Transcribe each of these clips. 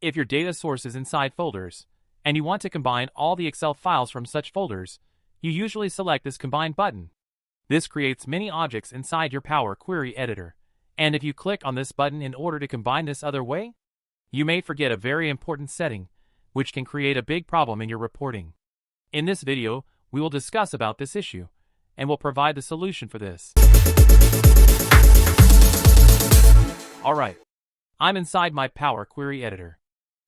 If your data source is inside folders, and you want to combine all the Excel files from such folders, you usually select this Combine button. This creates many objects inside your Power Query editor, and if you click on this button in order to combine this other way, you may forget a very important setting, which can create a big problem in your reporting. In this video, we will discuss about this issue, and will provide the solution for this. Alright, I'm inside my Power Query editor.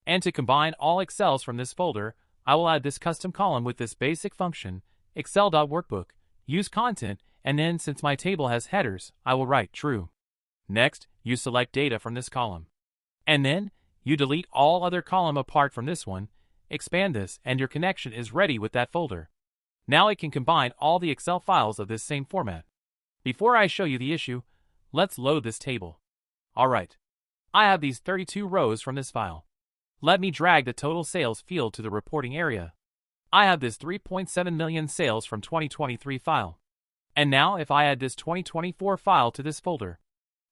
And to combine all Excels from this folder, I will add this custom column with this basic function, Excel.workbook, use content, and then since my table has headers, I will write true. Next, you select data from this column. And then, you delete all other column apart from this one, expand this, and your connection is ready with that folder. Now it can combine all the Excel files of this same format. Before I show you the issue, let's load this table. Alright, I have these 32 rows from this file. Let me drag the total sales field to the reporting area. I have this 3.7 million sales from 2023 file. And now if I add this 2024 file to this folder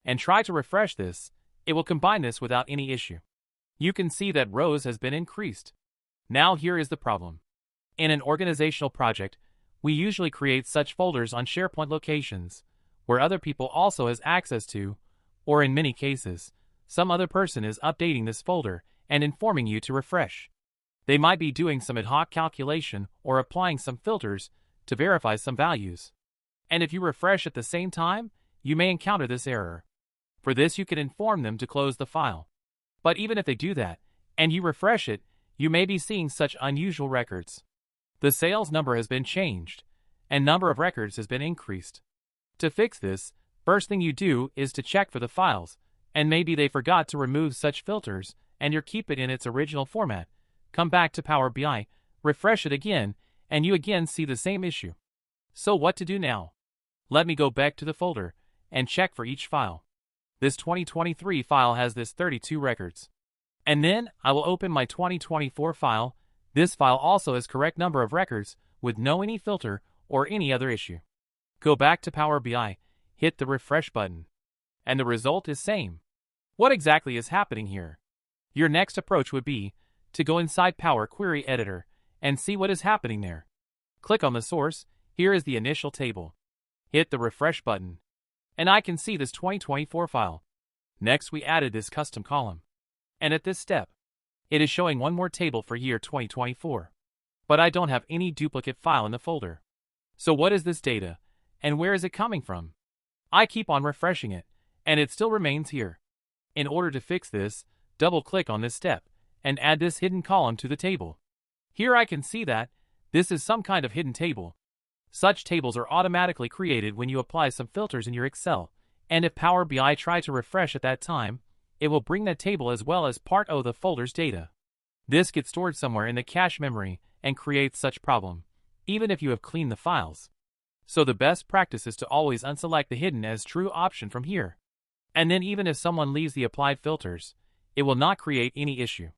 and try to refresh this, it will combine this without any issue. You can see that rows has been increased. Now here is the problem. In an organizational project, we usually create such folders on SharePoint locations, where other people also has access to, or in many cases, some other person is updating this folder and informing you to refresh. They might be doing some ad hoc calculation or applying some filters to verify some values. And if you refresh at the same time, you may encounter this error. For this, you can inform them to close the file. But even if they do that, and you refresh it, you may be seeing such unusual records. The sales number has been changed, and number of records has been increased. To fix this, first thing you do is to check for the files, and maybe they forgot to remove such filters, and you keep it in its original format. Come back to Power BI, refresh it again, and you again see the same issue. So what to do now? Let me go back to the folder, and check for each file. This 2023 file has this 32 records. And then, I will open my 2024 file. This file also has correct number of records, with no any filter, or any other issue. Go back to Power BI, hit the refresh button. And the result is same. What exactly is happening here? Your next approach would be to go inside Power Query Editor and see what is happening there. Click on the source, here is the initial table. Hit the refresh button. And I can see this 2024 file. Next we added this custom column. And at this step, it is showing one more table for year 2024. But I don't have any duplicate file in the folder. So what is this data, and where is it coming from? I keep on refreshing it, and it still remains here. In order to fix this, double-click on this step, and add this hidden column to the table. Here I can see that this is some kind of hidden table. Such tables are automatically created when you apply some filters in your Excel, and if Power BI try to refresh at that time, it will bring that table as well as part of the folder's data. This gets stored somewhere in the cache memory and creates such problem, even if you have cleaned the files. So the best practice is to always unselect the hidden as true option from here. And then even if someone leaves the applied filters, it will not create any issue.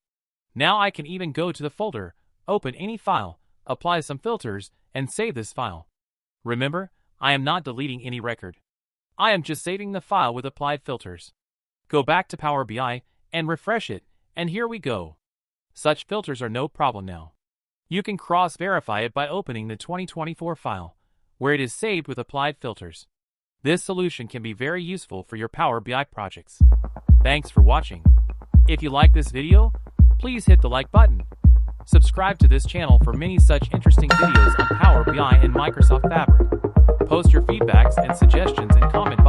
Now I can even go to the folder, open any file, apply some filters, and save this file. Remember, I am not deleting any record. I am just saving the file with applied filters. Go back to Power BI and refresh it, and here we go. Such filters are no problem now. You can cross-verify it by opening the 2024 file, where it is saved with applied filters. This solution can be very useful for your Power BI projects. Thanks for watching. If you like this video, please hit the like button. Subscribe to this channel for many such interesting videos on Power BI and Microsoft Fabric. Post your feedbacks and suggestions in comment